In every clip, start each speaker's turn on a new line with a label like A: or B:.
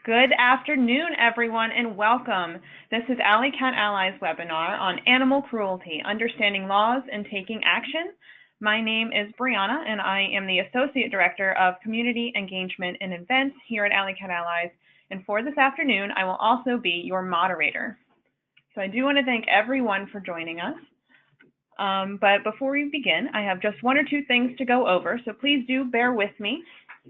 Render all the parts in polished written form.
A: Good afternoon, everyone, and welcome. This is Alley Cat Allies webinar on animal cruelty, understanding laws and taking action. My name is Brianna, and I am the Associate Director of Community Engagement and Events here at Alley Cat Allies. And for this afternoon, I will also be your moderator. So I do want to thank everyone for joining us. But before we begin, I have just one or two things to go over, so please do bear with me.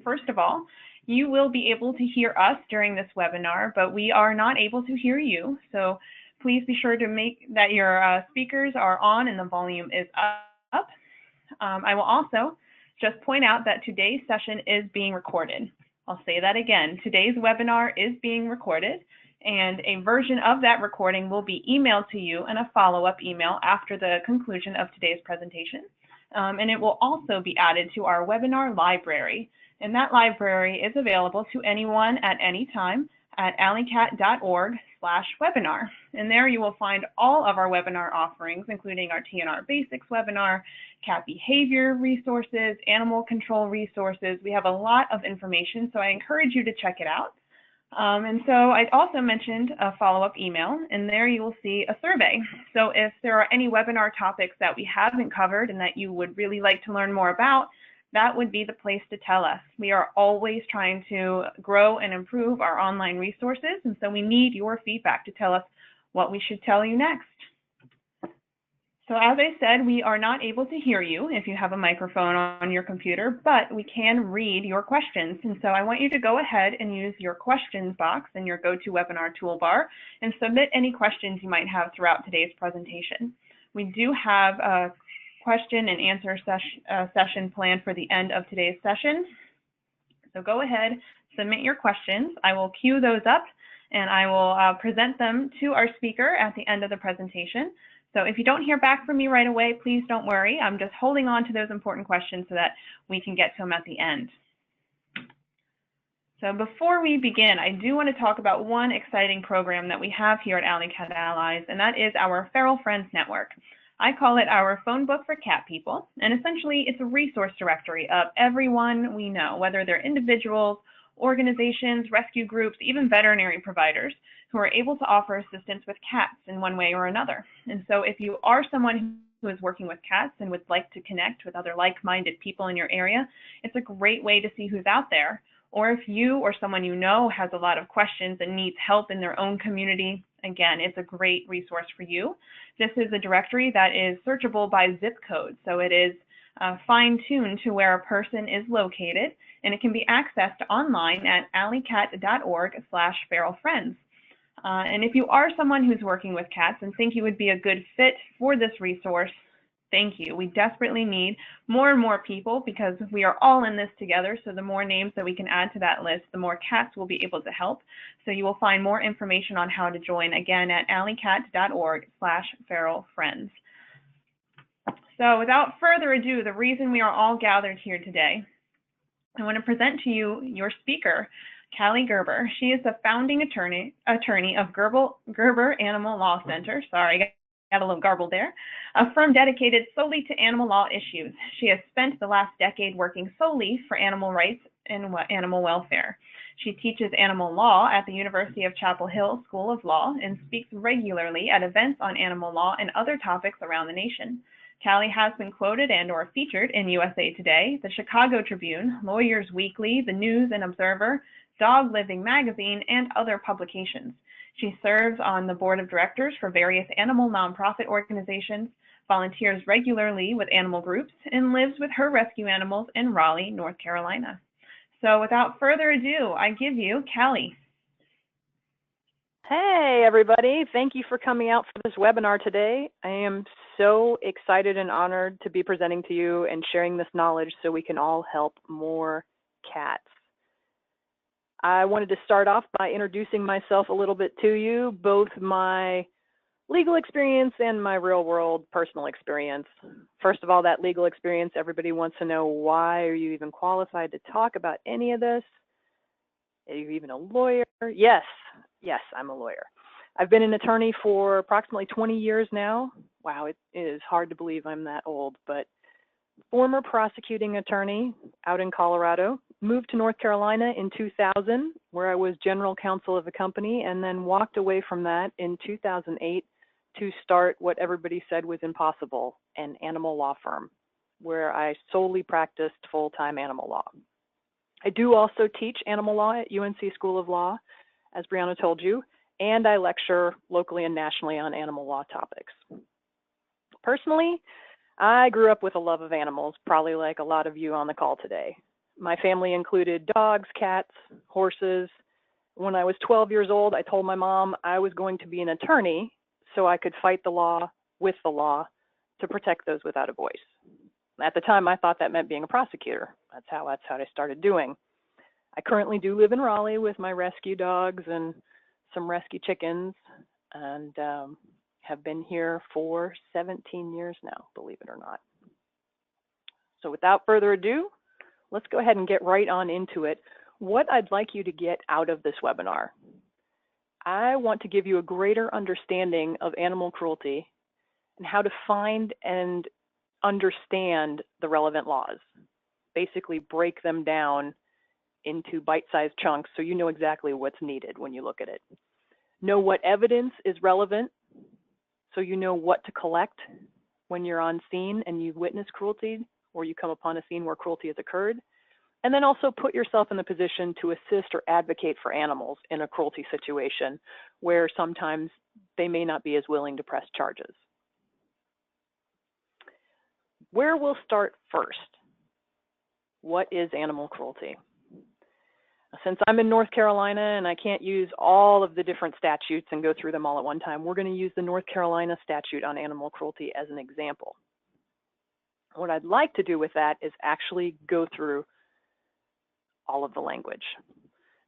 A: First of all, you will be able to hear us during this webinar, but we are not able to hear you. So please be sure to make that your speakers are on and the volume is up. I will also just point out that today's session is being recorded. I'll say that again. Today's webinar is being recorded, and a version of that recording will be emailed to you in a follow-up email after the conclusion of today's presentation. And it will also be added to our webinar library. And that library is available to anyone at any time at alleycat.org/webinar. And there you will find all of our webinar offerings, including our TNR Basics webinar, cat behavior resources, animal control resources. We have a lot of information, so I encourage you to check it out. And so I also mentioned a follow-up email, and there you will see a survey. So if there are any webinar topics that we haven't covered and that you would really like to learn more about, that would be the place to tell us. We are always trying to grow and improve our online resources, and so we need your feedback to tell us what we should tell you next. So as I said, we are not able to hear you if you have a microphone on your computer, but we can read your questions. And so I want you to go ahead and use your questions box in your GoToWebinar toolbar and submit any questions you might have throughout today's presentation. We do have a question and answer session planned for the end of today's session. So go ahead, submit your questions. I will queue those up and I will present them to our speaker at the end of the presentation. So if you don't hear back from me right away, please don't worry. I'm just holding on to those important questions so that we can get to them at the end. So before we begin, I do want to talk about one exciting program that we have here at Alley Cat Allies, and that is our Feral Friends Network. I call it our phone book for cat people, and essentially it's a resource directory of everyone we know, whether they're individuals, organizations, rescue groups, even veterinary providers who are able to offer assistance with cats in one way or another. And so if you are someone who is working with cats and would like to connect with other like-minded people in your area, it's a great way to see who's out there. Or if you or someone you know has a lot of questions and needs help in their own community, again, it's a great resource for you. This is a directory that is searchable by zip code, so it is fine-tuned to where a person is located, and it can be accessed online at alleycat.org/feralfriends. And if you are someone who's working with cats and think you would be a good fit for this resource, thank you. We desperately need more and more people because we are all in this together. So the more names that we can add to that list, the more cats will be able to help. So you will find more information on how to join again at alleycat.org/feralfriends. So without further ado, the reason we are all gathered here today, I want to present to you your speaker, Calley Gerber. She is the founding attorney of Gerber Animal Law Center. Sorry, got a little garbled there. A firm dedicated solely to animal law issues. She has spent the last decade working solely for animal rights and animal welfare. She teaches animal law at the University of Chapel Hill School of Law and speaks regularly at events on animal law and other topics around the nation. Calley has been quoted and or featured in USA Today, the Chicago Tribune, Lawyers Weekly, The News and Observer, Dog Living Magazine, and other publications. She serves on the board of directors for various animal nonprofit organizations, volunteers regularly with animal groups, and lives with her rescue animals in Raleigh, North Carolina. So without further ado, I give you Calley.
B: Hey, everybody. Thank you for coming out for this webinar today. I am so excited and honored to be presenting to you and sharing this knowledge so we can all help more cats. I wanted to start off by introducing myself a little bit to you, both my legal experience and my real-world personal experience. First of all, that legal experience, everybody wants to know, why are you even qualified to talk about any of this? Are you even a lawyer? Yes, I'm a lawyer. I've been an attorney for approximately 20 years now. Wow, it is hard to believe I'm that old, but former prosecuting attorney out in Colorado, moved to North Carolina in 2000, where I was general counsel of a company, and then walked away from that in 2008 to start what everybody said was impossible, an animal law firm, where I solely practiced full-time animal law. I do also teach animal law at UNC School of Law, as Brianna told you, and I lecture locally and nationally on animal law topics. Personally, I grew up with a love of animals, probably like a lot of you on the call today. My family included dogs, cats, horses. When I was 12 years old, I told my mom I was going to be an attorney so I could fight the law with the law to protect those without a voice. At the time, I thought that meant being a prosecutor. That's how I started doing. I currently do live in Raleigh with my rescue dogs and some rescue chickens, and have been here for 17 years now, believe it or not. So without further ado, let's go ahead and get right on into it. What I'd like you to get out of this webinar. I want to give you a greater understanding of animal cruelty and how to find and understand the relevant laws. Basically break them down into bite-sized chunks so you know exactly what's needed when you look at it. Know what evidence is relevant so you know what to collect when you're on scene and you've witnessed cruelty or you come upon a scene where cruelty has occurred. And then also put yourself in the position to assist or advocate for animals in a cruelty situation where sometimes they may not be as willing to press charges. Where we'll start first, what is animal cruelty? Since I'm in North Carolina and I can't use all of the different statutes and go through them all at one time, we're going to use the North Carolina statute on animal cruelty as an example. What I'd like to do with that is actually go through all of the language.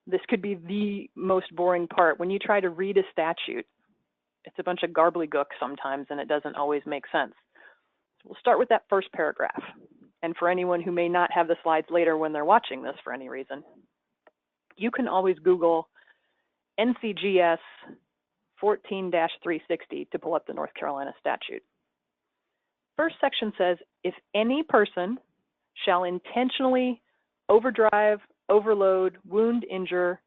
B: This could be the most boring part. When you try to read a statute, it's a bunch of gobbledygook sometimes and it doesn't always make sense. So we'll start with that first paragraph. And for anyone who may not have the slides later when they're watching this for any reason, you can always Google NCGS 14-360 to pull up the North Carolina statute. First section says, if any person shall intentionally overdrive, overload, wound, injure,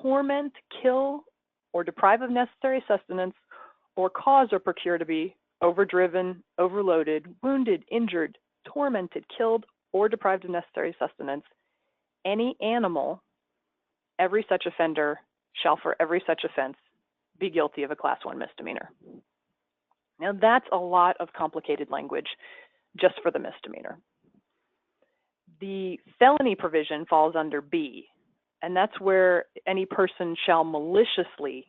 B: torment, kill, or deprive of necessary sustenance, or cause or procure to be overdriven, overloaded, wounded, injured, tormented, killed, or deprived of necessary sustenance, any animal, every such offender shall for every such offense be guilty of a Class 1 misdemeanor. Now that's a lot of complicated language just for the misdemeanor. The felony provision falls under B, and that's where any person shall maliciously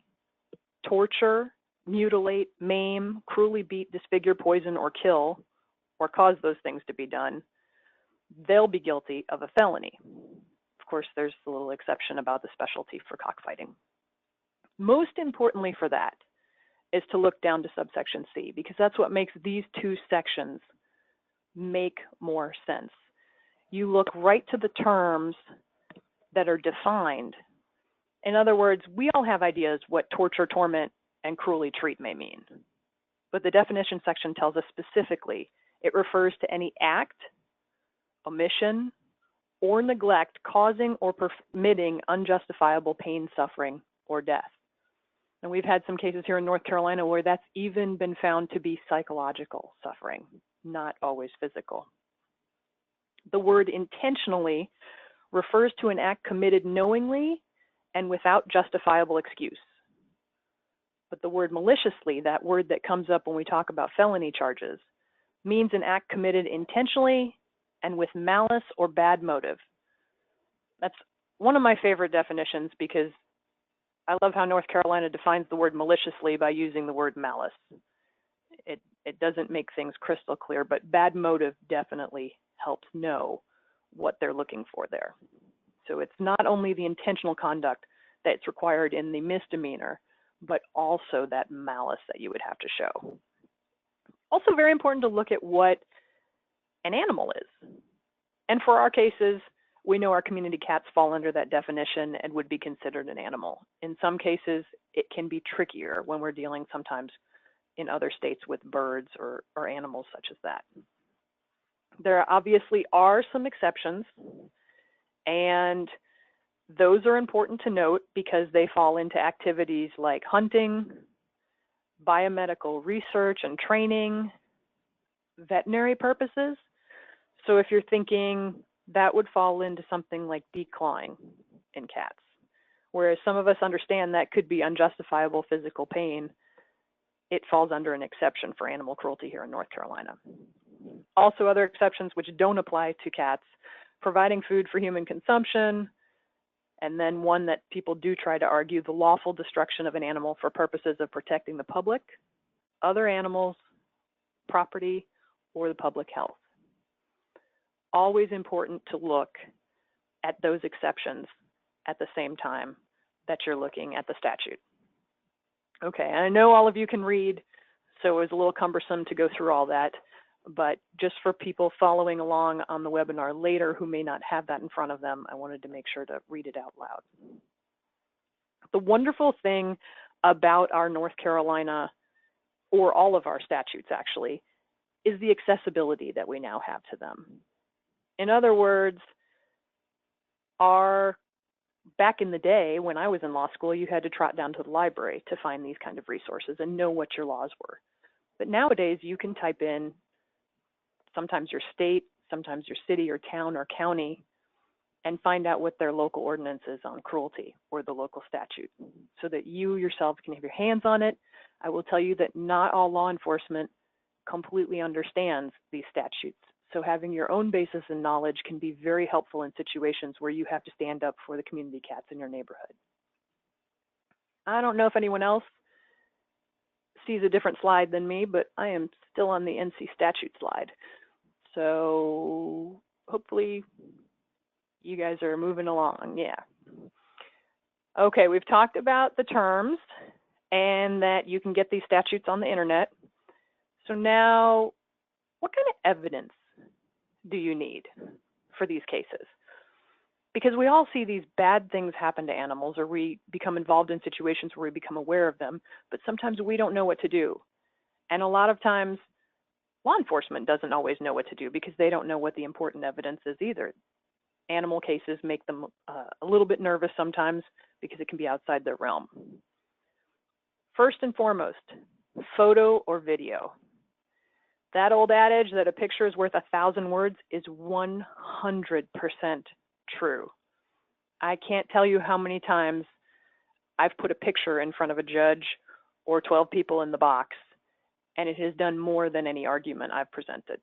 B: torture, mutilate, maim, cruelly beat, disfigure, poison, or kill, or cause those things to be done. They'll be guilty of a felony. Of course, there's a little exception about the specialty for cockfighting. Most importantly for that is to look down to subsection C, because that's what makes these two sections make more sense. You look right to the terms that are defined. In other words, we all have ideas what torture, torment, and cruelly treat may mean. But the definition section tells us specifically it refers to any act, omission, or neglect causing or permitting unjustifiable pain, suffering, or death. And we've had some cases here in North Carolina where that's even been found to be psychological suffering, not always physical. The word intentionally refers to an act committed knowingly and without justifiable excuse. But the word maliciously, that word that comes up when we talk about felony charges, means an act committed intentionally and with malice or bad motive. That's one of my favorite definitions because I love how North Carolina defines the word maliciously by using the word malice. It doesn't make things crystal clear, but bad motive definitely helps know what they're looking for there. So it's not only the intentional conduct that's required in the misdemeanor, but also that malice that you would have to show. Also very important to look at what an animal is. And for our cases, we know our community cats fall under that definition and would be considered an animal. In some cases, it can be trickier when we're dealing sometimes in other states with birds or animals such as that. There obviously are some exceptions, and those are important to note because they fall into activities like hunting, biomedical research and training, veterinary purposes. So if you're thinking that would fall into something like declawing in cats, whereas some of us understand that could be unjustifiable physical pain, it falls under an exception for animal cruelty here in North Carolina. Also, other exceptions which don't apply to cats, providing food for human consumption, and then one that people do try to argue, the lawful destruction of an animal for purposes of protecting the public, other animals, property, or the public health. Always important to look at those exceptions at the same time that you're looking at the statute. Okay, and I know all of you can read, so it was a little cumbersome to go through all that, but just for people following along on the webinar later who may not have that in front of them, I wanted to make sure to read it out loud. The wonderful thing about our North Carolina, or all of our statutes actually, is the accessibility that we now have to them. In other words, back in the day when I was in law school, you had to trot down to the library to find these kind of resources and know what your laws were. But nowadays you can type in sometimes your state, sometimes your city or town or county, and find out what their local ordinance is on cruelty or the local statute so that you yourself can have your hands on it. I will tell you that not all law enforcement completely understands these statutes. So having your own basis in knowledge can be very helpful in situations where you have to stand up for the community cats in your neighborhood. I don't know if anyone else sees a different slide than me, but I am still on the NC statute slide. So hopefully you guys are moving along, yeah. Okay, we've talked about the terms and that you can get these statutes on the internet. So now, what kind of evidence do you need for these cases? Because we all see these bad things happen to animals, or we become involved in situations where we become aware of them, but sometimes we don't know what to do. And a lot of times, law enforcement doesn't always know what to do because they don't know what the important evidence is either. Animal cases make them a little bit nervous sometimes because it can be outside their realm. First and foremost, photo or video. That old adage that a picture is worth 1,000 words is 100% true. I can't tell you how many times I've put a picture in front of a judge or 12 people in the box, and it has done more than any argument I've presented.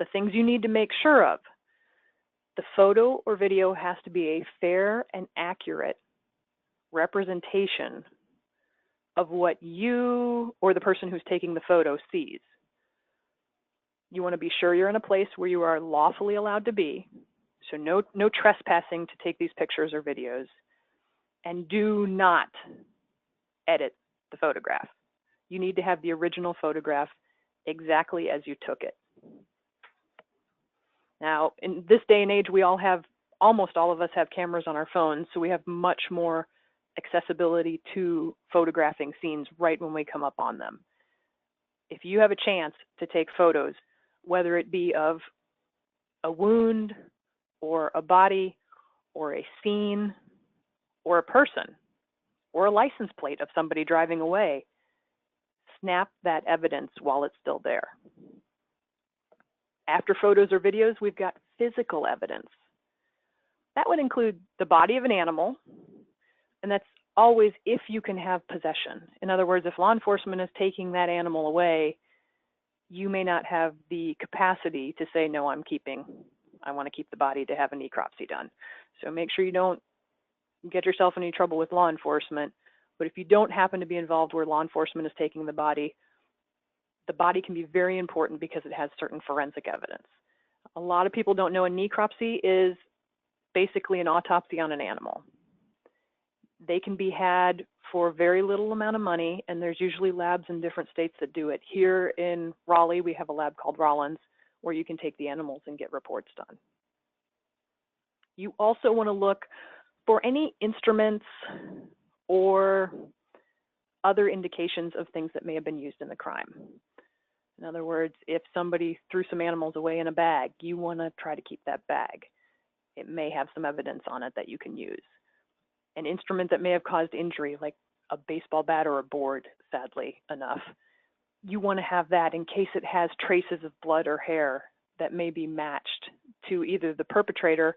B: The things you need to make sure of: the photo or video has to be a fair and accurate representation of what you or the person who's taking the photo sees. You want to be sure you're in a place where you are lawfully allowed to be, so no trespassing to take these pictures or videos, and do not edit the photograph. You need to have the original photograph exactly as you took it. Now, in this day and age, almost all of us have cameras on our phones, so we have much more accessibility to photographing scenes right when we come up on them. If you have a chance to take photos, whether it be of a wound or a body or a scene or a person or a license plate of somebody driving away, snap that evidence while it's still there. After photos or videos, we've got physical evidence. That would include the body of an animal, and that's always if you can have possession. In other words, if law enforcement is taking that animal away, you may not have the capacity to say, no, I want to keep the body to have a necropsy done. So make sure you don't get yourself in any trouble with law enforcement. But if you don't happen to be involved where law enforcement is taking the body can be very important because it has certain forensic evidence. A lot of people don't know a necropsy is basically an autopsy on an animal. They can be had for very little amount of money, and there's usually labs in different states that do it. Here in Raleigh, we have a lab called Rollins where you can take the animals and get reports done. You also want to look for any instruments or other indications of things that may have been used in the crime. In other words, if somebody threw some animals away in a bag, you want to try to keep that bag. It may have some evidence on it that you can use. An instrument that may have caused injury, like a baseball bat or a board, sadly enough, you want to have that in case it has traces of blood or hair that may be matched to either the perpetrator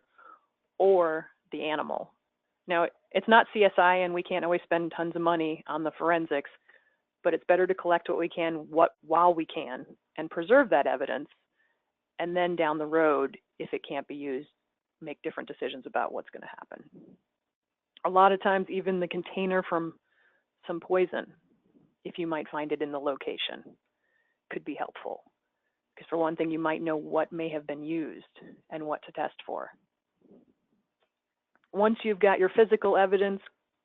B: or the animal. Now, it's not CSI and we can't always spend tons of money on the forensics, but it's better to collect what we can while we can and preserve that evidence, and then down the road, if it can't be used, make different decisions about what's going to happen. A lot of times, even the container from some poison, if you might find it in the location, could be helpful. Because for one thing, you might know what may have been used and what to test for. Once you've got your physical evidence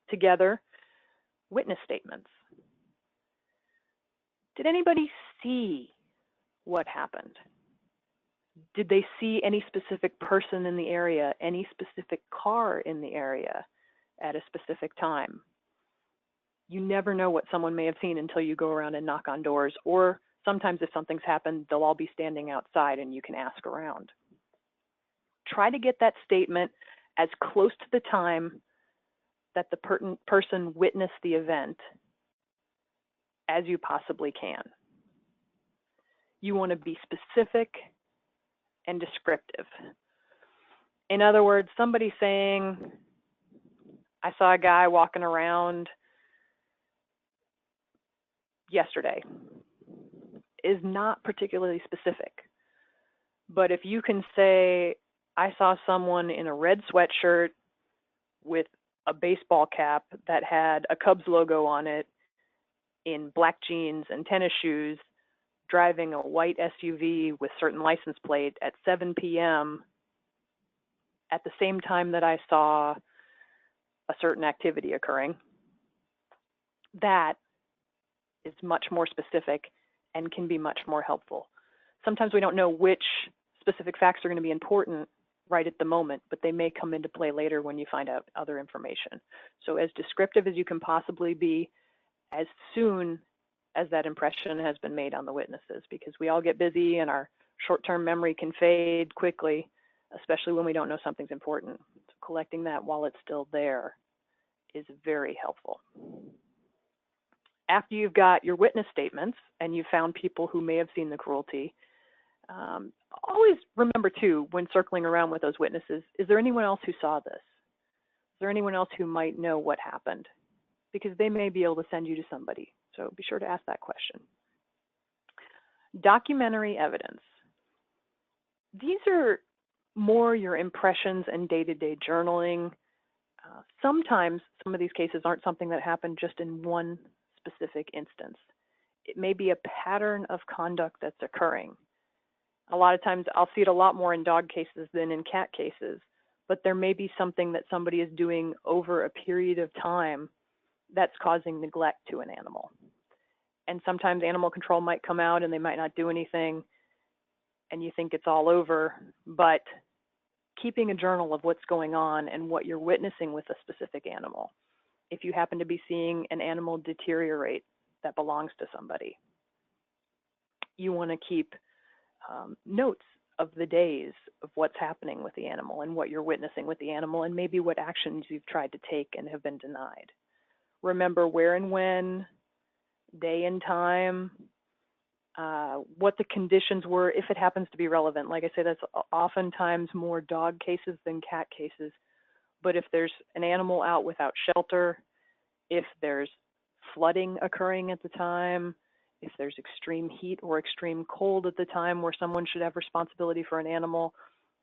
B: together, witness statements. Did anybody see what happened? Did they see any specific person in the area, any specific car in the area at a specific time? You never know what someone may have seen until you go around and knock on doors, or sometimes if something's happened, they'll all be standing outside and you can ask around. Try to get that statement as close to the time that the person witnessed the event as you possibly can. You want to be specific and descriptive. In other words, somebody saying, I saw a guy walking around yesterday, is not particularly specific. But if you can say, I saw someone in a red sweatshirt with a baseball cap that had a Cubs logo on it, in black jeans and tennis shoes, driving a white SUV with certain license plate at 7 p.m. at the same time that I saw a certain activity occurring, that is much more specific and can be much more helpful. Sometimes we don't know which specific facts are going to be important right at the moment, but they may come into play later when you find out other information. So as descriptive as you can possibly be, as soon as that impression has been made on the witnesses, because we all get busy and our short-term memory can fade quickly, especially when we don't know something's important. So collecting that while it's still there is very helpful. After you've got your witness statements and you've found people who may have seen the cruelty, always remember too, when circling around with those witnesses, is there anyone else who saw this? Is there anyone else who might know what happened? Because they may be able to send you to somebody. So be sure to ask that question. Documentary evidence. These are more your impressions and day-to-day journaling. Sometimes some of these cases aren't something that happened just in one specific instance. It may be a pattern of conduct that's occurring. A lot of times I'll see it a lot more in dog cases than in cat cases, but there may be something that somebody is doing over a period of time that's causing neglect to an animal. And sometimes animal control might come out and they might not do anything and you think it's all over, but keeping a journal of what's going on and what you're witnessing with a specific animal. If you happen to be seeing an animal deteriorate that belongs to somebody, you want to keep notes of the days of what's happening with the animal and what you're witnessing with the animal and maybe what actions you've tried to take and have been denied. Remember where and when, day and time, what the conditions were, if it happens to be relevant. Like I say, that's oftentimes more dog cases than cat cases. But if there's an animal out without shelter, if there's flooding occurring at the time, if there's extreme heat or extreme cold at the time where someone should have responsibility for an animal,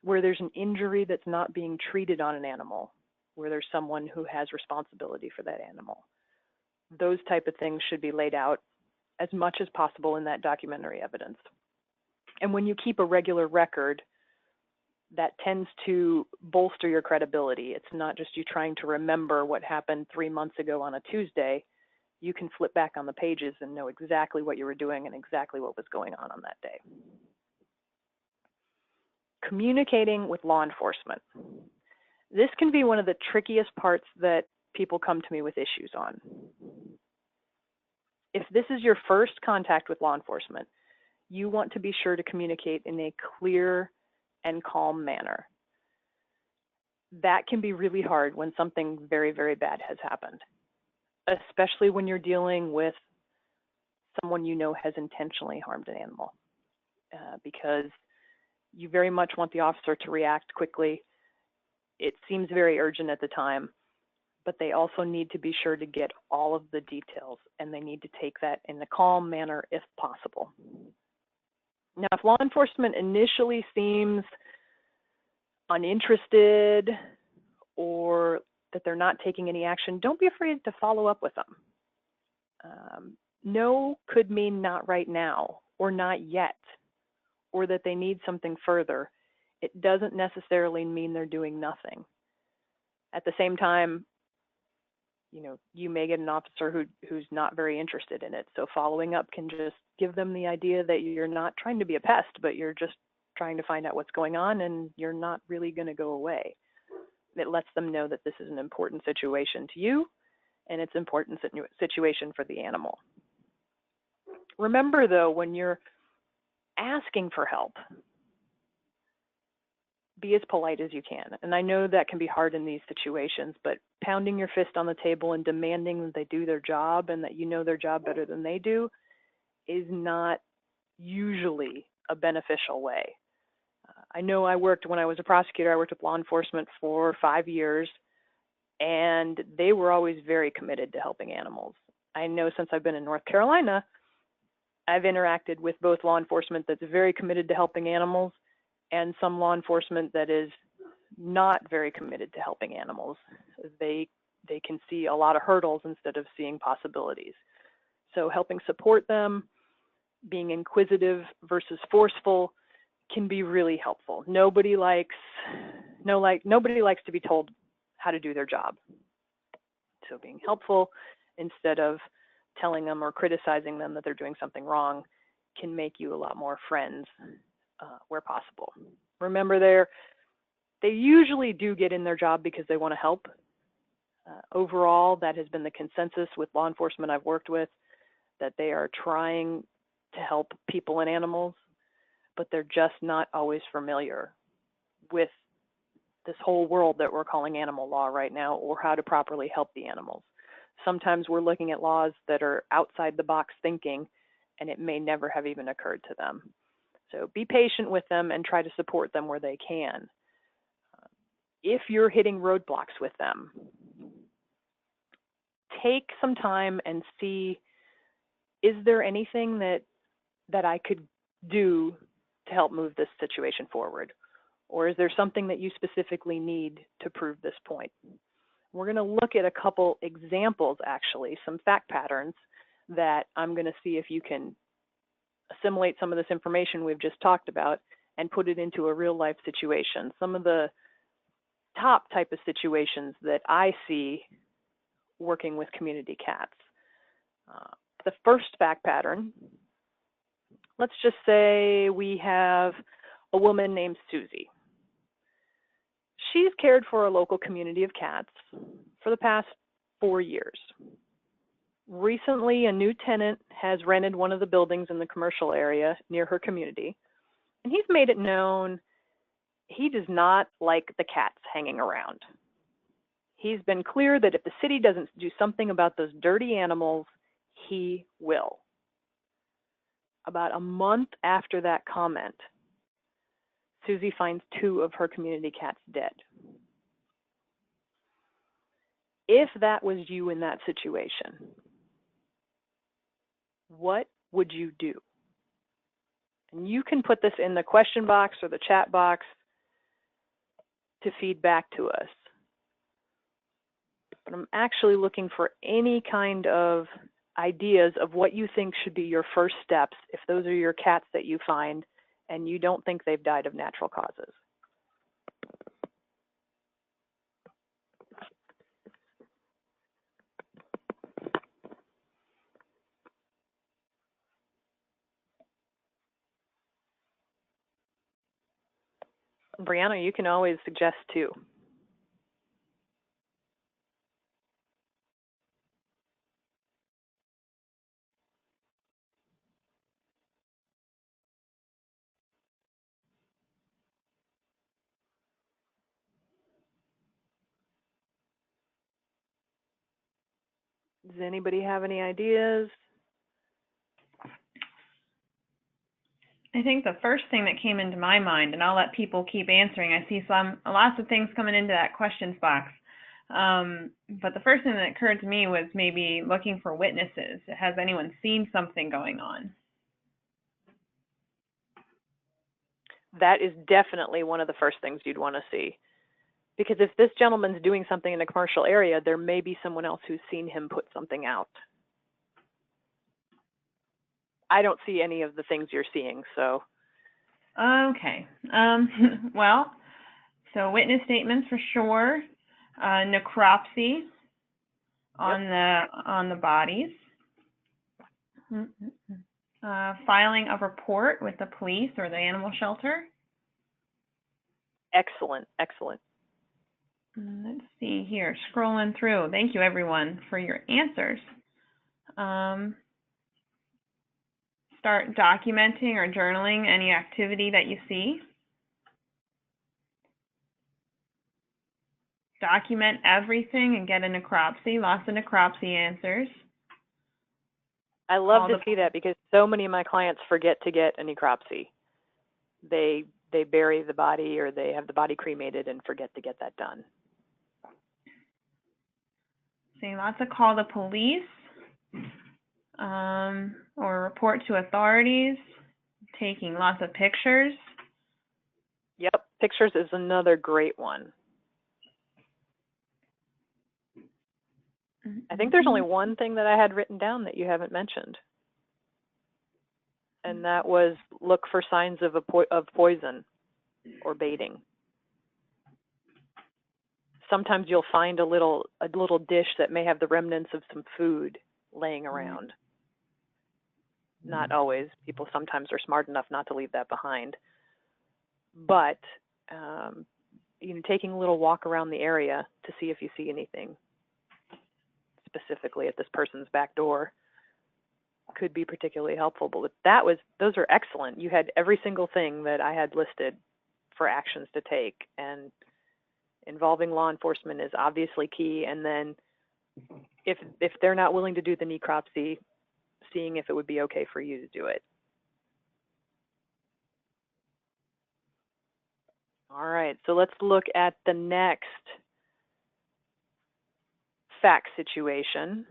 B: where there's an injury that's not being treated on an animal, where there's someone who has responsibility for that animal. Those type of things should be laid out as much as possible in that documentary evidence. And when you keep a regular record, that tends to bolster your credibility. It's not just you trying to remember what happened 3 months ago on a Tuesday. You can flip back on the pages and know exactly what you were doing and exactly what was going on that day. Communicating with law enforcement. This can be one of the trickiest parts that people come to me with issues on. If this is your first contact with law enforcement, you want to be sure to communicate in a clear and calm manner. That can be really hard when something very, very bad has happened, especially when you're dealing with someone you know has intentionally harmed an animal, because you very much want the officer to react quickly. It seems very urgent at the time, but they also need to be sure to get all of the details, and they need to take that in a calm manner if possible. Now, if law enforcement initially seems uninterested or that they're not taking any action, don't be afraid to follow up with them. No could mean not right now or not yet, or that they need something further. It doesn't necessarily mean they're doing nothing. At the same time, you may get an officer who's not very interested in it. So following up can just give them the idea that you're not trying to be a pest, but you're just trying to find out what's going on, and you're not really going to go away. It lets them know that this is an important situation to you, and it's an important situation for the animal. Remember, though, when you're asking for help, be as polite as you can. And I know that can be hard in these situations, but pounding your fist on the table and demanding that they do their job and that you know their job better than they do is not usually a beneficial way. I know when I was a prosecutor, I worked with law enforcement for 5 years, and they were always very committed to helping animals. I know since I've been in North Carolina, I've interacted with both law enforcement that's very committed to helping animals and some law enforcement that is not very committed to helping animals. They can see a lot of hurdles instead of seeing possibilities. So helping support them, being inquisitive versus forceful can be really helpful. Nobody likes to be told how to do their job. So being helpful instead of telling them or criticizing them that they're doing something wrong can make you a lot more friends where possible. Remember, they usually do get in their job because they want to help. Overall, that has been the consensus with law enforcement I've worked with, that they are trying to help people and animals, but they're just not always familiar with this whole world that we're calling animal law right now, or how to properly help the animals. Sometimes we're looking at laws that are outside the box thinking, and it may never have even occurred to them. So be patient with them and try to support them where they can. If you're hitting roadblocks with them, take some time and see, is there anything that I could do to help move this situation forward? Or is there something that you specifically need to prove this point? We're going to look at a couple examples, actually, some fact patterns that I'm going to see if you can assimilate some of this information we've just talked about and put it into a real life situation. Some of the top type of situations that I see working with community cats. The first fact pattern, let's just say we have a woman named Susie. She's cared for a local community of cats for the past 4 years. Recently, a new tenant has rented one of the buildings in the commercial area near her community, and he's made it known he does not like the cats hanging around. He's been clear that if the city doesn't do something about those dirty animals, he will. About a month after that comment, Susie finds 2 of her community cats dead. If that was you in that situation, what would you do? And you can put this in the question box or the chat box to feed back to us. But I'm actually looking for any kind of ideas of what you think should be your first steps if those are your cats that you find and you don't think they've died of natural causes. Brianna, you can always suggest too. Does anybody have any ideas?
A: I think the first thing that came into my mind, and I'll let people keep answering. I see lots of things coming into that questions box. But the first thing that occurred to me was maybe looking for witnesses. Has anyone seen something going on?
B: That is definitely one of the first things you'd want to see. Because if this gentleman's doing something in a commercial area, there may be someone else who's seen him put something out. I don't see any of the things you're seeing, so.
A: Okay. Well, so witness statements for sure. Necropsy on the bodies. Filing a report with the police or the animal shelter.
B: Excellent, excellent.
A: Let's see here, scrolling through. Thank you everyone for your answers. Start documenting or journaling any activity that you see. Document everything and get a necropsy. Lots of necropsy answers.
B: I love to see that because so many of my clients forget to get a necropsy. They bury the body or they have the body cremated and forget to get that done.
A: Seeing lots of call the police or report to authorities. Taking lots of pictures.
B: Yep, pictures is another great one. I think there's only one thing that I had written down that you haven't mentioned. And that was look for signs of poison or baiting. Sometimes you'll find a little dish that may have the remnants of some food laying around. Not always. People sometimes are smart enough not to leave that behind. But taking a little walk around the area to see if you see anything specifically at this person's back door could be particularly helpful. But those are excellent. You had every single thing that I had listed for actions to take, and involving law enforcement is obviously key. And then if they're not willing to do the necropsy, seeing if it would be okay for you to do it. All right, so let's look at the next fact situation,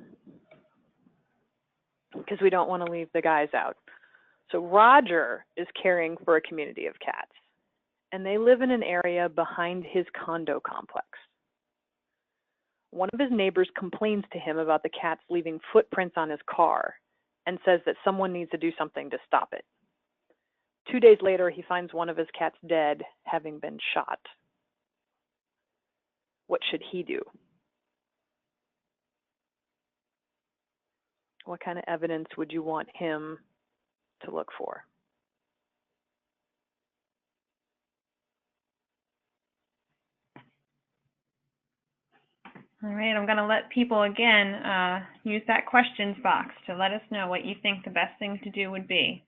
B: because we don't want to leave the guys out. So Roger is caring for a community of cats, and they live in an area behind his condo complex. One of his neighbors complains to him about the cats leaving footprints on his car and says that someone needs to do something to stop it. 2 days later, he finds one of his cats dead, having been shot. What should he do? What kind of evidence would you want him to look for?
A: All right, I'm going to let people again use that questions box to let us know what you think the best thing to do would be.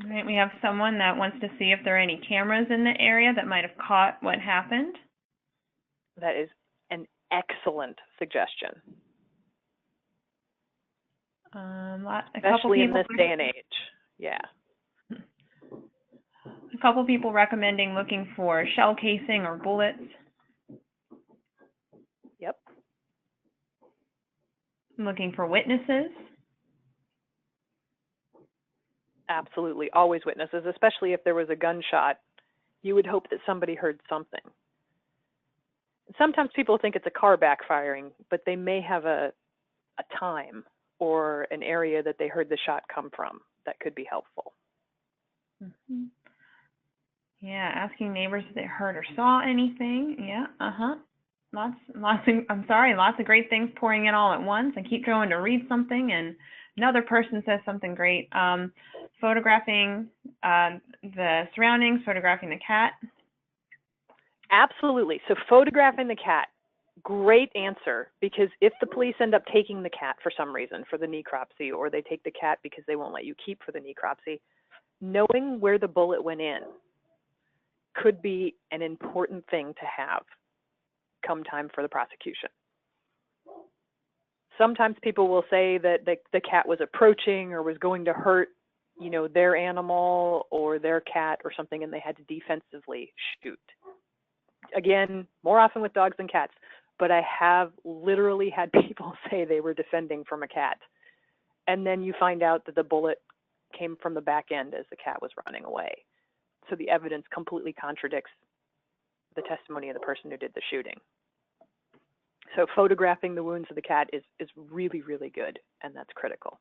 A: All right, we have someone that wants to see if there are any cameras in the area that might have caught what happened.
B: That is an excellent suggestion. Especially in this day and age. Yeah.
A: A couple people recommending looking for shell casing or bullets.
B: Yep.
A: Looking for witnesses.
B: Absolutely. Always witnesses, especially if there was a gunshot. You would hope that somebody heard something. Sometimes people think it's a car backfiring, but they may have a time or an area that they heard the shot come from that could be helpful.
A: Mm-hmm. Yeah, asking neighbors if they heard or saw anything. Yeah, lots of great things pouring in all at once. I keep going to read something and another person says something great. Photographing the surroundings, photographing the cat.
B: Absolutely. So photographing the cat, great answer, because if the police end up taking the cat for some reason for the necropsy, or they take the cat because they won't let you keep for the necropsy, knowing where the bullet went in could be an important thing to have come time for the prosecution. Sometimes people will say that the cat was approaching or was going to hurt, you know, their animal or their cat or something, and they had to defensively shoot. Again, more often with dogs than cats, but I have literally had people say they were defending from a cat, and then you find out that the bullet came from the back end as the cat was running away. So the evidence completely contradicts the testimony of the person who did the shooting. So photographing the wounds of the cat is really, really good, and that's critical.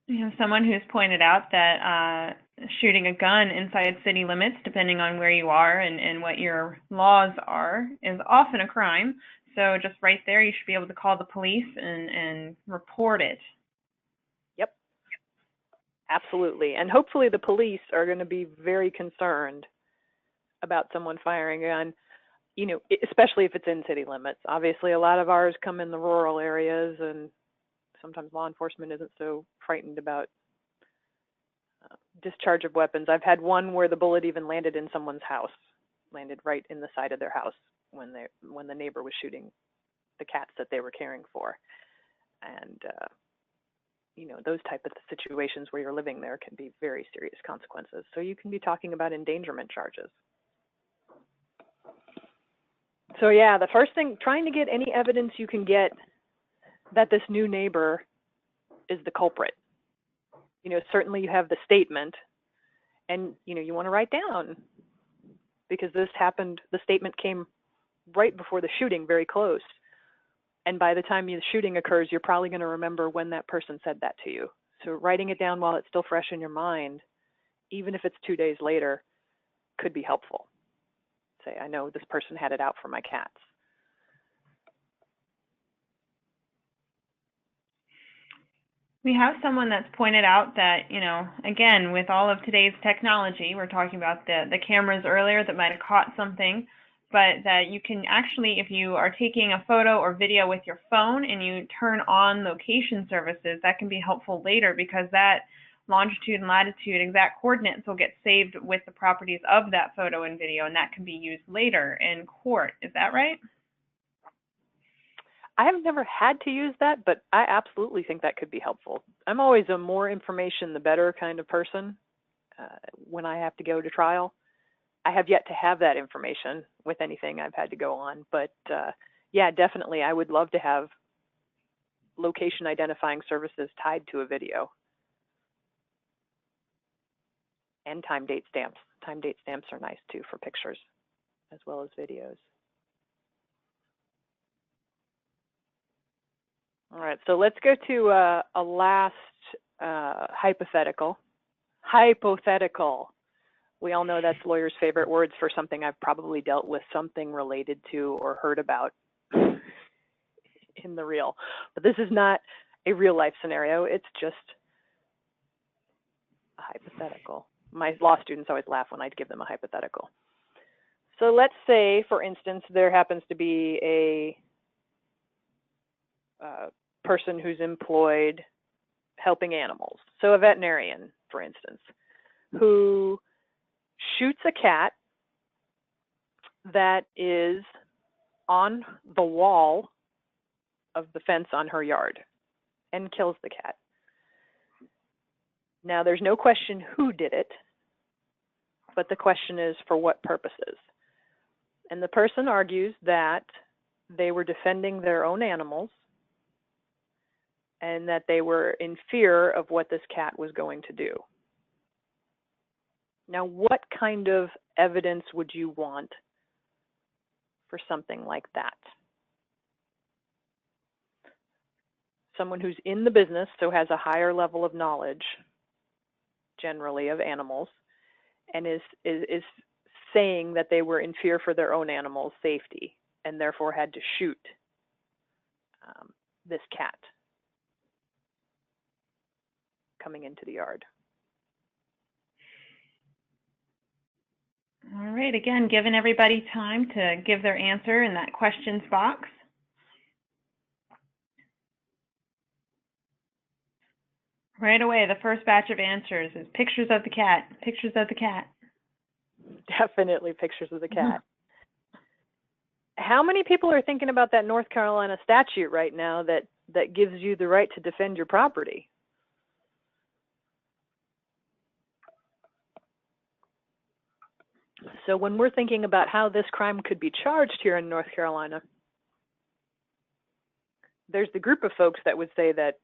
A: We have someone who's pointed out that shooting a gun inside city limits, depending on where you are and what your laws are, is often a crime. So just right there, you should be able to call the police and report it.
B: Yep, absolutely. And hopefully the police are going to be very concerned about someone firing a gun, you know, especially if it's in city limits. Obviously, a lot of ours come in the rural areas, and sometimes law enforcement isn't so frightened about discharge of weapons. I've had one where the bullet even landed in someone's house, landed right in the side of their house when the neighbor was shooting the cats that they were caring for. And you know, those type of situations where you're living there can be very serious consequences. So you can be talking about endangerment charges. So yeah, the first thing, trying to get any evidence you can get that this new neighbor is the culprit. You know, certainly you have the statement, and you know, you want to write down, because this happened, the statement came right before the shooting, very close. And by the time the shooting occurs, you're probably going to remember when that person said that to you. So writing it down while it's still fresh in your mind, even if it's 2 days later, could be helpful. Say, I know this person had it out for my cats.
A: We have someone that's pointed out that, you know, again, with all of today's technology, we're talking about the cameras earlier that might have caught something, but that you can actually, if you are taking a photo or video with your phone and you turn on location services, that can be helpful later, because that longitude and latitude exact coordinates will get saved with the properties of that photo and video, and that can be used later in court. Is that right?
B: I have never had to use that, but I absolutely think that could be helpful. I'm always a more information the better kind of person when I have to go to trial. I have yet to have that information with anything I've had to go on, but yeah, definitely I would love to have location identifying services tied to a video. And time date stamps. Time date stamps are nice too for pictures as well as videos. All right, so let's go to a last hypothetical. Hypothetical. We all know that's lawyers' favorite words for something I've probably dealt with something related to or heard about in the real. But this is not a real life scenario. It's just a hypothetical. My law students always laugh when I give them a hypothetical. So let's say, for instance, there happens to be a person who's employed helping animals. So a veterinarian, for instance, who shoots a cat that is on the wall of the fence on her yard and kills the cat. Now, there's no question who did it, but the question is for what purposes. And the person argues that they were defending their own animals and that they were in fear of what this cat was going to do. Now, what kind of evidence would you want for something like that? Someone who's in the business, so has a higher level of knowledge, generally, of animals, and is saying that they were in fear for their own animals' safety and therefore had to shoot this cat coming into the yard.
A: All right, again, giving everybody time to give their answer in that questions box. Right away, the first batch of answers is pictures of the cat, pictures of the cat.
B: Definitely pictures of the cat. How many people are thinking about that North Carolina statute right now that gives you the right to defend your property? So when we're thinking about how this crime could be charged here in North Carolina, there's the group of folks that would say that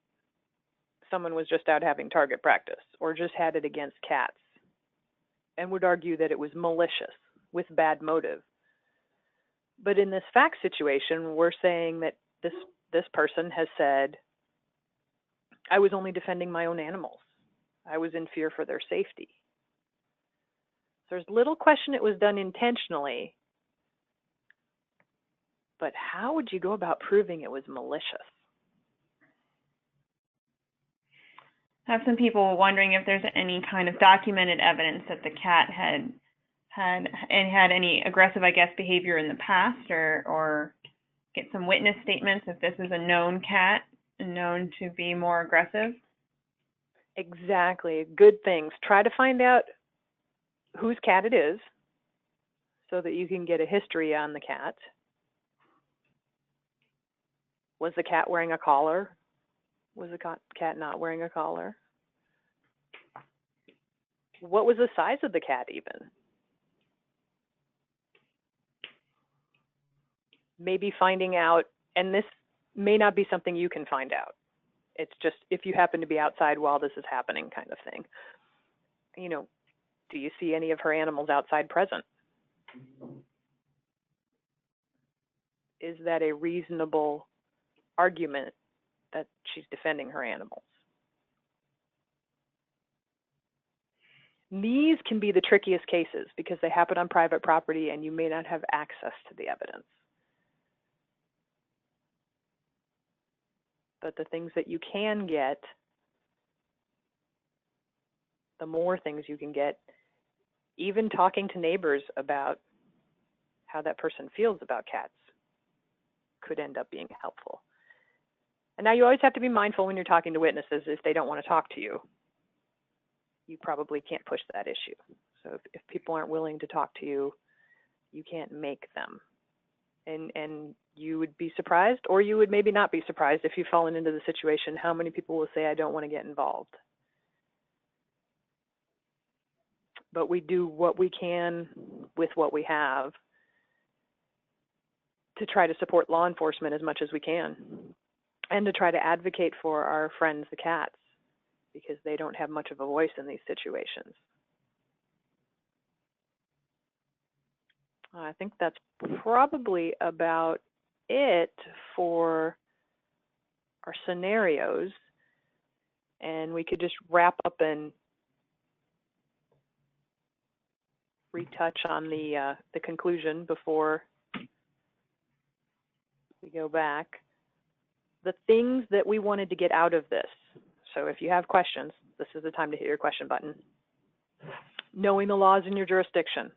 B: someone was just out having target practice or just had it against cats and would argue that it was malicious with bad motive. But in this fact situation, we're saying that this person has said, I was only defending my own animals. I was in fear for their safety. There's little question it was done intentionally, but how would you go about proving it was malicious?
A: I have some people wondering if there's any kind of documented evidence that the cat had any aggressive, I guess, behavior in the past, or get some witness statements if this is a known cat, known to be more aggressive.
B: Exactly. Good things. Try to find out whose cat it is so that you can get a history on the cat. Was the cat wearing a collar? Was the cat not wearing a collar? What was the size of the cat even? Maybe finding out, and this may not be something you can find out. It's just if you happen to be outside while this is happening kind of thing. You know, do you see any of her animals outside present? Is that a reasonable argument that she's defending her animals? These can be the trickiest cases because they happen on private property and you may not have access to the evidence. But the things that you can get, the more things you can get, even talking to neighbors about how that person feels about cats could end up being helpful. And now you always have to be mindful when you're talking to witnesses if they don't want to talk to you. You probably can't push that issue. So if people aren't willing to talk to you, you can't make them. And you would be surprised, or you would maybe not be surprised if you've fallen into the situation, how many people will say, I don't want to get involved. But we do what we can with what we have to try to support law enforcement as much as we can, and to try to advocate for our friends, the cats, because they don't have much of a voice in these situations. I think that's probably about it for our scenarios, and we could just wrap up and retouch on the conclusion before we go back. The things that we wanted to get out of this. So if you have questions, this is the time to hit your question button. Knowing the laws in your jurisdiction.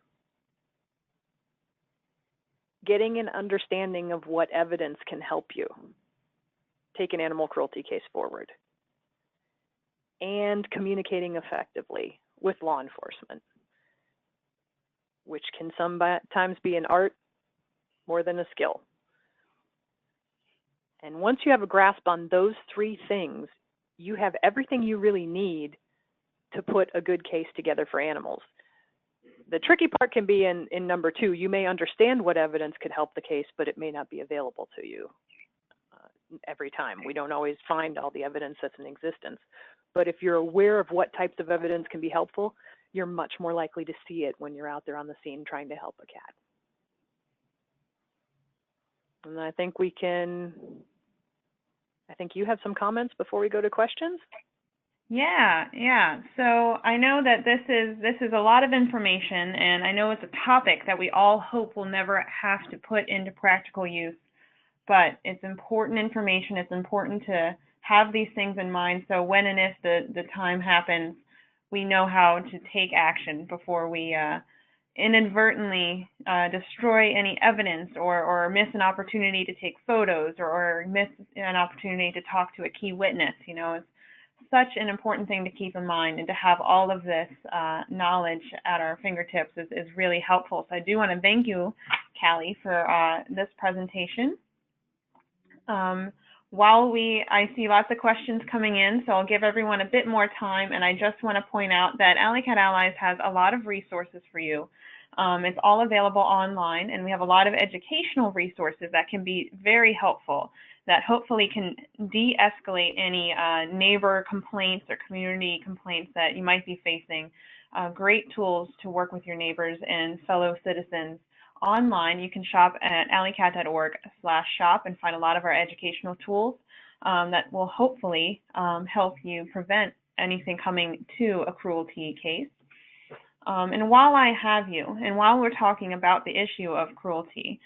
B: Getting an understanding of what evidence can help you take an animal cruelty case forward. And communicating effectively with law enforcement, which can sometimes be an art more than a skill. And once you have a grasp on those three things, you have everything you really need to put a good case together for animals. The tricky part can be in number two. You may understand what evidence could help the case, but it may not be available to you every time. We don't always find all the evidence that's in existence. But if you're aware of what types of evidence can be helpful, you're much more likely to see it when you're out there on the scene trying to help a cat. And I think you have some comments before we go to questions.
A: Yeah. So I know that this is a lot of information, and I know it's a topic that we all hope will never have to put into practical use, but it's important information. It's important to have these things in mind so when and if the time happens, we know how to take action before we inadvertently destroy any evidence or miss an opportunity to take photos or miss an opportunity to talk to a key witness. You know, such an important thing to keep in mind, and to have all of this knowledge at our fingertips is really helpful. So I do want to thank you, Calley, for this presentation. I see lots of questions coming in, so I'll give everyone a bit more time, and I just want to point out that Alley Cat Allies has a lot of resources for you. It's all available online, and we have a lot of educational resources that can be very helpful, that hopefully can de-escalate any neighbor complaints or community complaints that you might be facing. Great tools to work with your neighbors and fellow citizens. Online, you can shop at alleycat.org/shop and find a lot of our educational tools that will hopefully help you prevent anything coming to a cruelty case. And while I have you, and while we're talking about the issue of cruelty,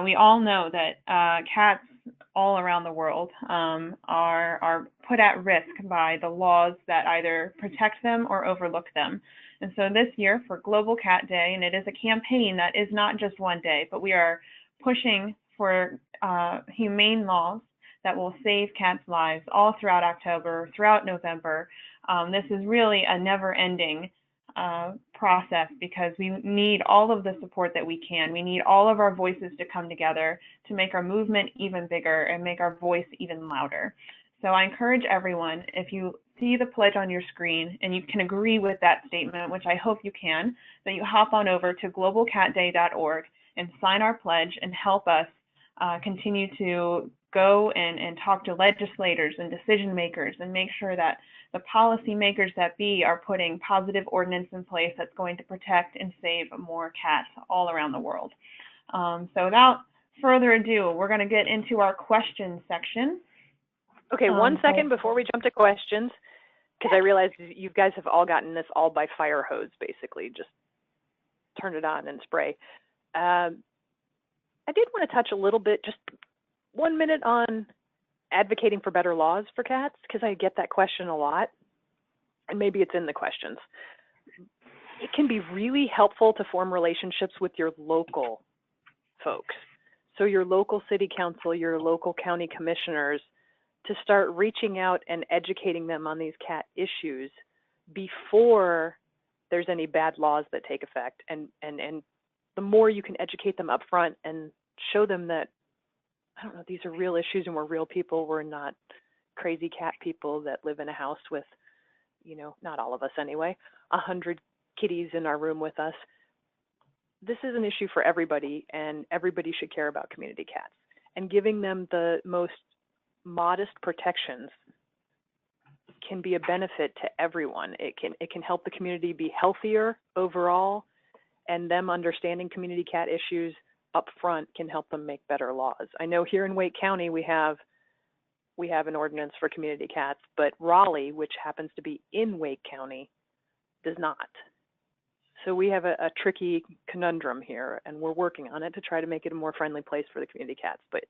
A: we all know that cats all around the world are put at risk by the laws that either protect them or overlook them. And so this year for Global Cat Day, and it is a campaign that is not just one day, but we are pushing for humane laws that will save cats' lives all throughout October, throughout November. This is really a never-ending process, because we need all of the support that we can. We need all of our voices to come together to make our movement even bigger and make our voice even louder. So I encourage everyone, if you see the pledge on your screen and you can agree with that statement, which I hope you can, that you hop on over to globalcatday.org and sign our pledge and help us continue to go and talk to legislators and decision makers and make sure that the policy makers that be are putting positive ordinance in place that's going to protect and save more cats all around the world. So without further ado, we're going to get into our question section.
B: Okay, one second before we jump to questions, because I realize you guys have all gotten this all by fire hose, basically. Just turn it on and spray. I did want to touch a little bit, just 1 minute, on advocating for better laws for cats, because I get that question a lot, and maybe it's in the questions. It can be really helpful to form relationships with your local folks. So your local city council, your local county commissioners, to start reaching out and educating them on these cat issues before there's any bad laws that take effect. And the more you can educate them up front and show them that, I don't know, these are real issues and we're real people. We're not crazy cat people that live in a house with, you know, not all of us anyway, 100 kitties in our room with us. This is an issue for everybody, and everybody should care about community cats. And giving them the most modest protections can be a benefit to everyone. It can help the community be healthier overall, and them understanding community cat issues up front can help them make better laws. I know here in Wake County we have an ordinance for community cats, but Raleigh, which happens to be in Wake County, does not. So we have a tricky conundrum here, and we're working on it to try to make it a more friendly place for the community cats. But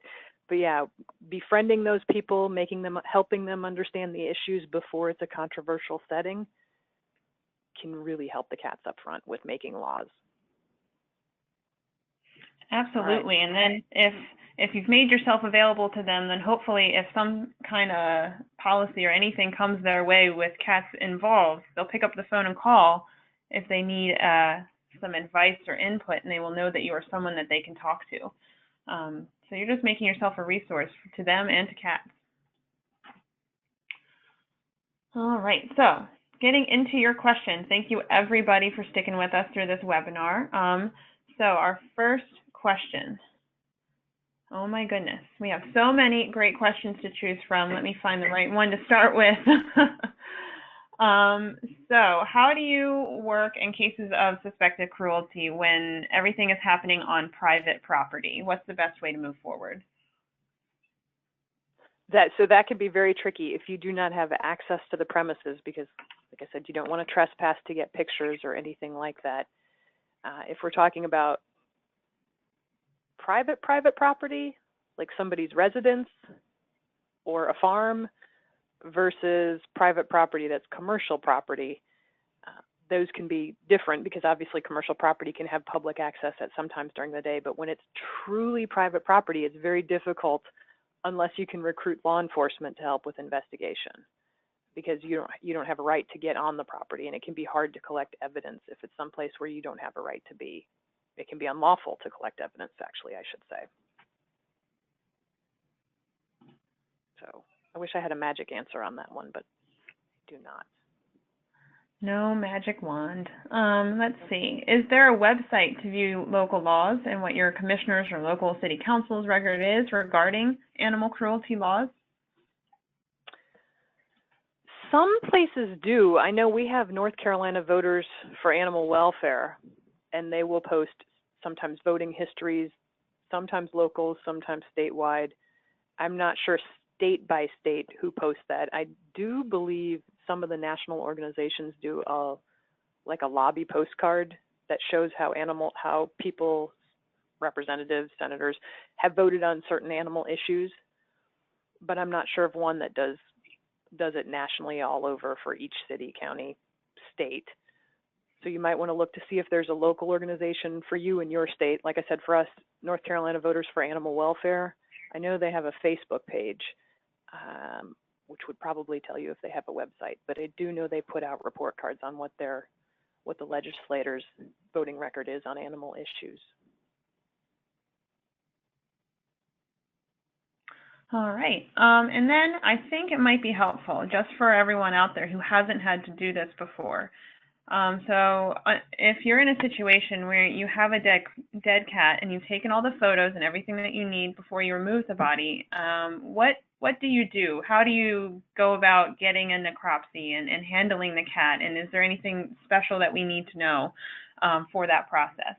B: yeah, befriending those people, helping them understand the issues before it's a controversial setting can really help the cats up front with making laws.
A: Absolutely. Right. And then if you've made yourself available to them, then hopefully if some kind of policy or anything comes their way with cats involved, they'll pick up the phone and call if they need some advice or input, and they will know that you are someone that they can talk to. So you're just making yourself a resource to them and to cats. All right, so getting into your questions. Thank you everybody for sticking with us through this webinar. So our first question. Oh my goodness, we have so many great questions to choose from. Let me find the right one to start with. So how do you work in cases of suspected cruelty when everything is happening on private property? What's the best way to move forward?
B: So that can be very tricky if you do not have access to the premises, because, like I said, you don't want to trespass to get pictures or anything like that. If we're talking about private property, like somebody's residence or a farm, versus private property that's commercial property, those can be different, because obviously commercial property can have public access at some times during the day, but when it's truly private property, it's very difficult unless you can recruit law enforcement to help with investigation. because you don't have a right to get on the property, and it can be hard to collect evidence if it's someplace where you don't have a right to be. It can be unlawful to collect evidence, actually, I should say. So I wish I had a magic answer on that one, but I do not.
A: No magic wand. Let's see. Is there a website to view local laws and what your commissioner's or local city council's record is regarding animal cruelty laws?
B: Some places do. I know we have North Carolina Voters for Animal Welfare, and they will post sometimes voting histories, sometimes local, sometimes statewide. I'm not sure state by state who posts that. I do believe some of the national organizations do like a lobby postcard that shows how people, representatives, senators have voted on certain animal issues, but I'm not sure of one that does it nationally all over for each city, county, state. So you might want to look to see if there's a local organization for you in your state. Like I said, for us, North Carolina Voters for Animal Welfare, I know they have a Facebook page, which would probably tell you if they have a website, but I do know they put out report cards on what the legislators' voting record is on animal issues.
A: All right. And then I think it might be helpful just for everyone out there who hasn't had to do this before. If you're in a situation where you have a dead cat and you've taken all the photos and everything that you need before you remove the body, what do you do? How do you go about getting a necropsy and handling the cat? And is there anything special that we need to know for that process?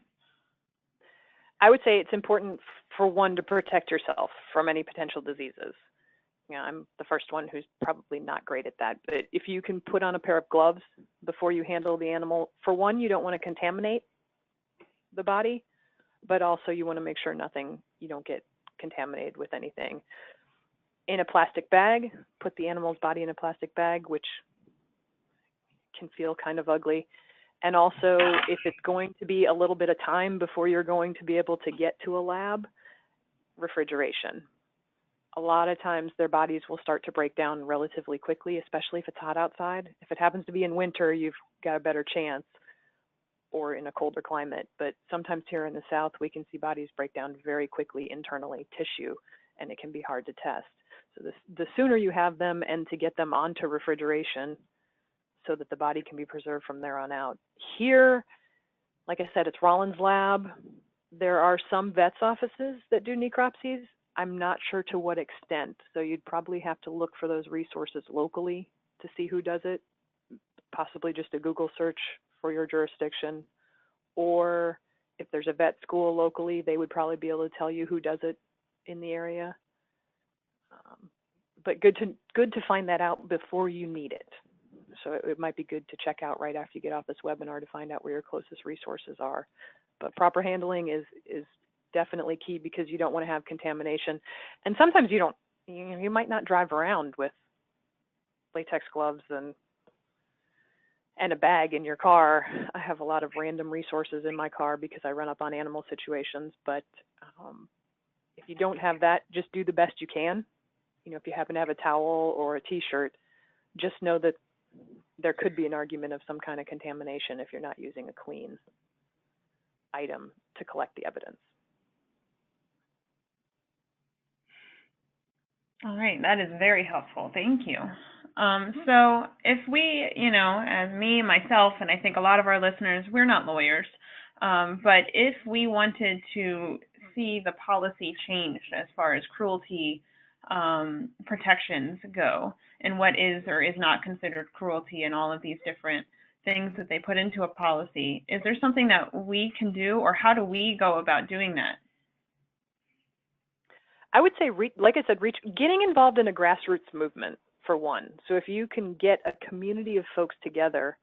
B: I would say it's important for one to protect yourself from any potential diseases. You know, I'm the first one who's probably not great at that, but if you can put on a pair of gloves before you handle the animal, for one, you don't want to contaminate the body, but also you want to make sure you don't get contaminated with anything. In a plastic bag, put the animal's body in a plastic bag, which can feel kind of ugly. And also, if it's going to be a little bit of time before you're going to be able to get to a lab, refrigeration. A lot of times their bodies will start to break down relatively quickly, especially if it's hot outside. If it happens to be in winter, you've got a better chance, or in a colder climate. But sometimes here in the South, we can see bodies break down very quickly internally, tissue, and it can be hard to test. So the sooner you have them, and to get them onto refrigeration so that the body can be preserved from there on out. Here, like I said, it's Rollins Lab. There are some vets offices that do necropsies. I'm not sure to what extent, so you'd probably have to look for those resources locally to see who does it, possibly just a Google search for your jurisdiction, or if there's a vet school locally, they would probably be able to tell you who does it in the area. But good to find that out before you need it. So it might be good to check out right after you get off this webinar to find out where your closest resources are. But proper handling is definitely key, because you don't want to have contamination. And sometimes you might not drive around with latex gloves and a bag in your car. I have a lot of random resources in my car because I run up on animal situations. But if you don't have that, just do the best you can. You know, if you happen to have a towel or a t-shirt, just know that there could be an argument of some kind of contamination if you're not using a clean item to collect the evidence.
A: All right, that is very helpful. Thank you. So if we, as me, myself, and I think a lot of our listeners, we're not lawyers, but if we wanted to see the policy changed as far as cruelty protections go, and what is or is not considered cruelty, and all of these different things that they put into a policy, is there something that we can do, or how do we go about doing that?
B: I would say, like I said, getting involved in a grassroots movement, for one. So if you can get a community of folks together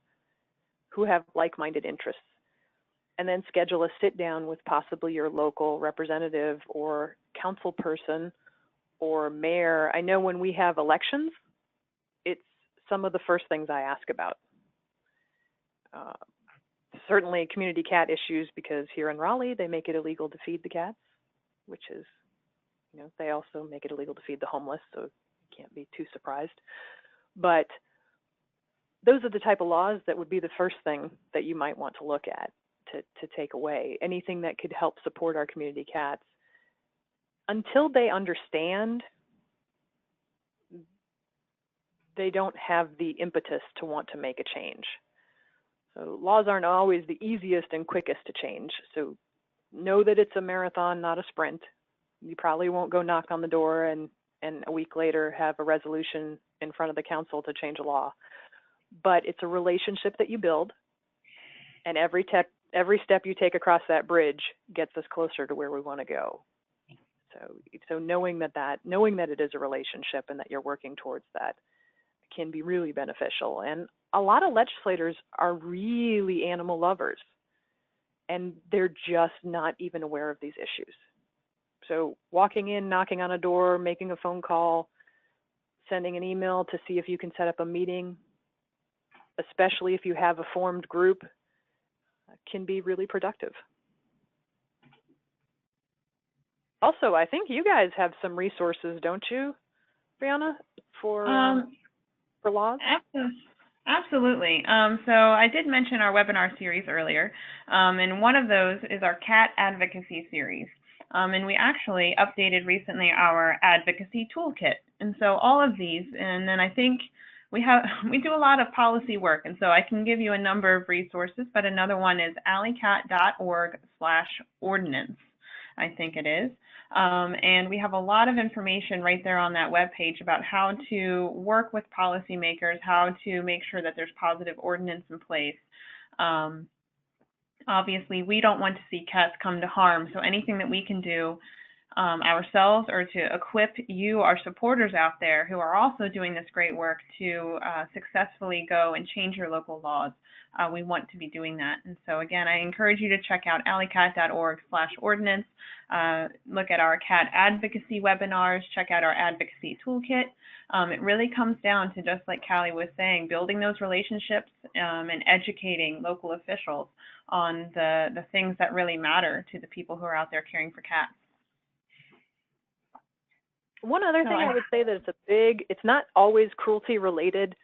B: who have like-minded interests, and then schedule a sit-down with possibly your local representative or council person or mayor. I know when we have elections, it's some of the first things I ask about. Certainly community cat issues, because here in Raleigh, they make it illegal to feed the cats, which is, they also make it illegal to feed the homeless, so you can't be too surprised. But those are the type of laws that would be the first thing that you might want to look at to take away. Anything that could help support our community cats. Until they understand, they don't have the impetus to want to make a change. So laws aren't always the easiest and quickest to change. So know that it's a marathon, not a sprint. You probably won't go knock on the door and a week later have a resolution in front of the council to change a law. But it's a relationship that you build, and every step you take across that bridge gets us closer to where we want to go. So knowing that it is a relationship and that you're working towards that can be really beneficial. And a lot of legislators are really animal lovers, and they're just not even aware of these issues. So walking in, knocking on a door, making a phone call, sending an email to see if you can set up a meeting, especially if you have a formed group, can be really productive. Also, I think you guys have some resources, don't you, Brianna, for laws?
A: Absolutely. So I did mention our webinar series earlier, and one of those is our cat advocacy series. And we actually updated recently our advocacy toolkit. And so all of these, and then I think we do a lot of policy work, and so I can give you a number of resources, but another one is alleycat.org/ordinance, I think it is. And we have a lot of information right there on that webpage about how to work with policymakers, how to make sure that there's positive ordinance in place. Obviously, we don't want to see cats come to harm, so anything that we can do ourselves or to equip you, our supporters out there who are also doing this great work to successfully go and change your local laws, we want to be doing that. And so again, I encourage you to check out alleycat.org/ordinance, look at our cat advocacy webinars, check out our advocacy toolkit. It really comes down to, just like Calley was saying, building those relationships and educating local officials on the things that really matter to the people who are out there caring for cats.
B: One other thing I would say that it's not always cruelty related,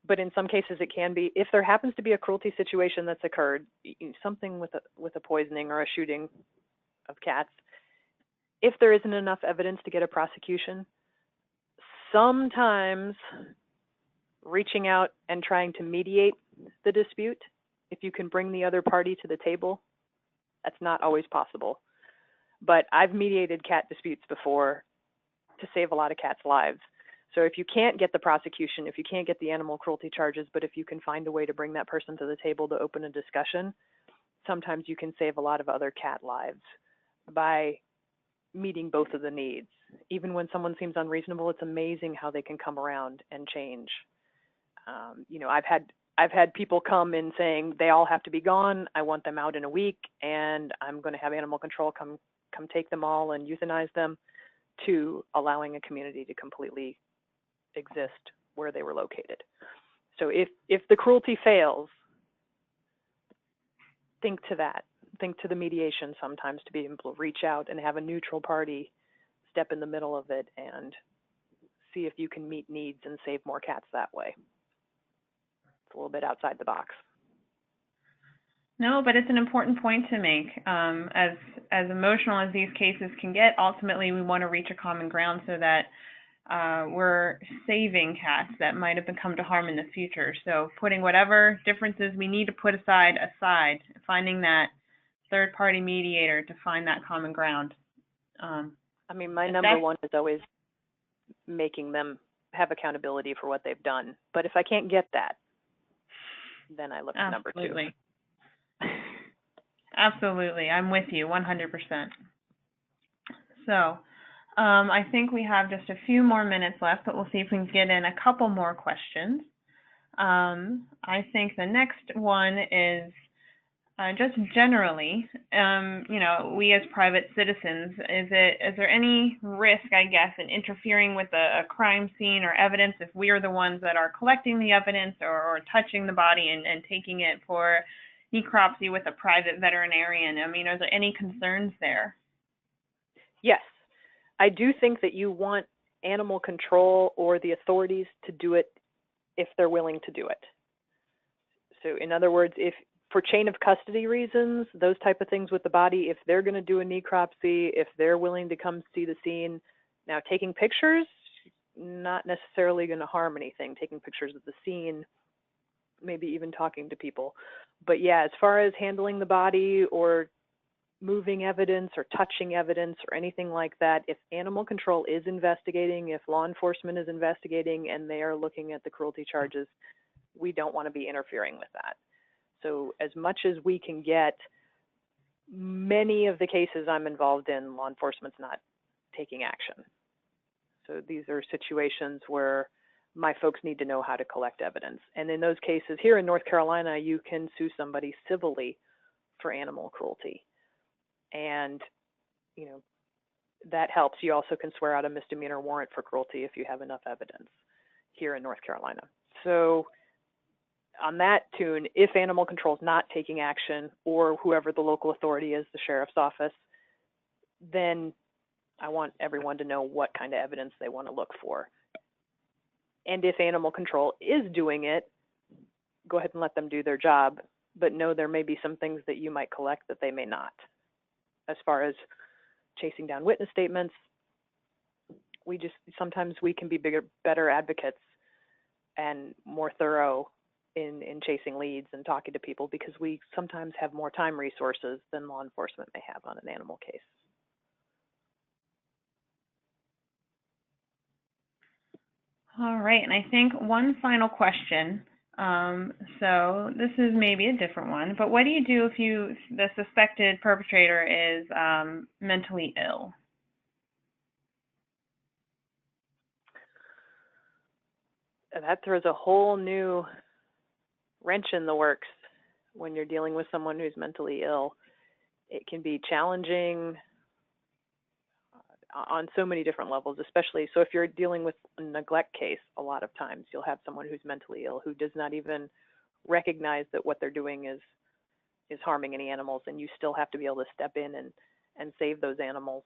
B: but in some cases it can be. If there happens to be a cruelty situation that's occurred, something with a poisoning or a shooting of cats, if there isn't enough evidence to get a prosecution, sometimes reaching out and trying to mediate the dispute, if you can bring the other party to the table, that's not always possible. But I've mediated cat disputes before to save a lot of cats' lives. So if you can't get the prosecution, if you can't get the animal cruelty charges, but if you can find a way to bring that person to the table to open a discussion, sometimes you can save a lot of other cat lives by meeting both of the needs. Even when someone seems unreasonable, it's amazing how they can come around and change. I've had people come in saying they all have to be gone. I want them out in a week, and I'm going to have animal control come take them all and euthanize them, to allowing a community to completely exist where they were located. So if the cruelty fails, think to that. Think to the mediation sometimes, to be able to reach out and have a neutral party step in the middle of it and see if you can meet needs and save more cats that way. It's a little bit outside the box.
A: No, but it's an important point to make. As emotional as these cases can get, ultimately we want to reach a common ground so that we're saving cats that might have come to harm in the future. So putting whatever differences we need to put aside, finding that third-party mediator to find that common ground.
B: My number one is always making them have accountability for what they've done. But if I can't get that, then I look at number two.
A: Absolutely. I'm with you 100%. So I think we have just a few more minutes left, but we'll see if we can get in a couple more questions. I think the next one is just generally, we as private citizens, is there any risk, I guess, in interfering with a crime scene or evidence if we are the ones that are collecting the evidence or touching the body and taking it for necropsy with a private veterinarian? Are there any concerns there?
B: Yes. I do think that you want animal control or the authorities to do it if they're willing to do it. So in other words, if for chain of custody reasons, those type of things with the body, if they're going to do a necropsy, if they're willing to come see the scene. Now, taking pictures, not necessarily going to harm anything. Taking pictures of the scene, maybe even talking to people. But yeah, as far as handling the body or moving evidence or touching evidence or anything like that, if animal control is investigating, if law enforcement is investigating and they are looking at the cruelty charges, we don't want to be interfering with that. So as much as we can get, many of the cases I'm involved in, law enforcement's not taking action. So these are situations where my folks need to know how to collect evidence. And in those cases, here in North Carolina, you can sue somebody civilly for animal cruelty. And, you know, that helps. You also can swear out a misdemeanor warrant for cruelty if you have enough evidence here in North Carolina. So on that tune, if animal control is not taking action, or whoever the local authority is, the sheriff's office, then I want everyone to know what kind of evidence they want to look for. And if animal control is doing it, go ahead and let them do their job, but know there may be some things that you might collect that they may not. As far as chasing down witness statements, sometimes we can be better advocates and more thorough in chasing leads and talking to people, because we sometimes have more time resources than law enforcement may have on an animal case.
A: All right, and I think one final question. So this is maybe a different one, but what do you do if the suspected perpetrator is mentally ill?
B: That throws a whole new wrench in the works when you're dealing with someone who's mentally ill. It can be challenging on so many different levels, especially so if you're dealing with a neglect case, a lot of times you'll have someone who's mentally ill who does not even recognize that what they're doing is harming any animals, and you still have to be able to step in and save those animals.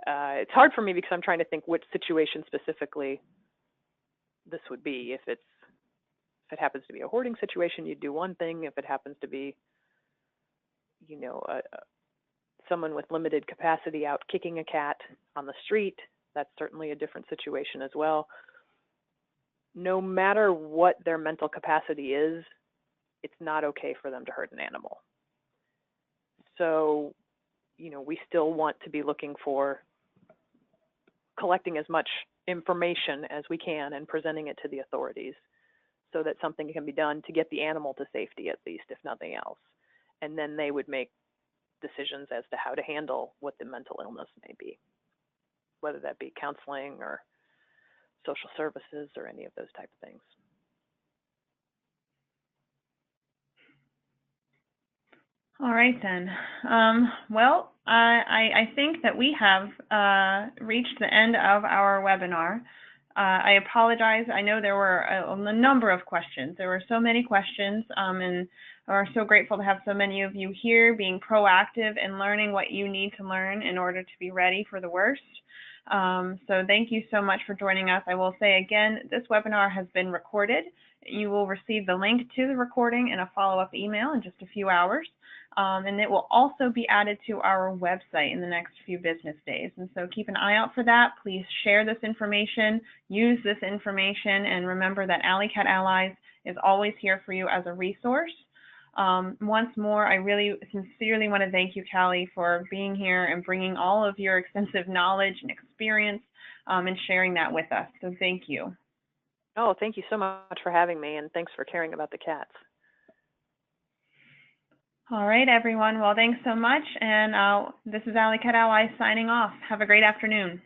B: It's hard for me because I'm trying to think which situation specifically this would be. If it happens to be a hoarding situation, you'd do one thing. If it happens to be, you know, someone with limited capacity out kicking a cat on the street, that's certainly a different situation as well. No matter what their mental capacity is, it's not okay for them to hurt an animal. So, you know, we still want to be looking for collecting as much information as we can and presenting it to the authorities so that something can be done to get the animal to safety, at least, if nothing else. And then they would make decisions as to how to handle what the mental illness may be, whether that be counseling or social services or any of those type of things.
A: All right then. Well, I think that we have reached the end of our webinar. I apologize. I know there were a number of questions. There were so many questions, and we're so grateful to have so many of you here being proactive and learning what you need to learn in order to be ready for the worst. So thank you so much for joining us. I will say again, this webinar has been recorded. You will receive the link to the recording in a follow-up email in just a few hours. And it will also be added to our website in the next few business days. And so keep an eye out for that. Please share this information, use this information, and remember that Alley Cat Allies is always here for you as a resource. Once more, I really sincerely want to thank you, Calley, for being here and bringing all of your extensive knowledge and experience and sharing that with us. So thank you.
B: Oh, thank you so much for having me, and thanks for caring about the cats.
A: All right, everyone. Well, thanks so much. And this is Alley Cat Allies signing off. Have a great afternoon.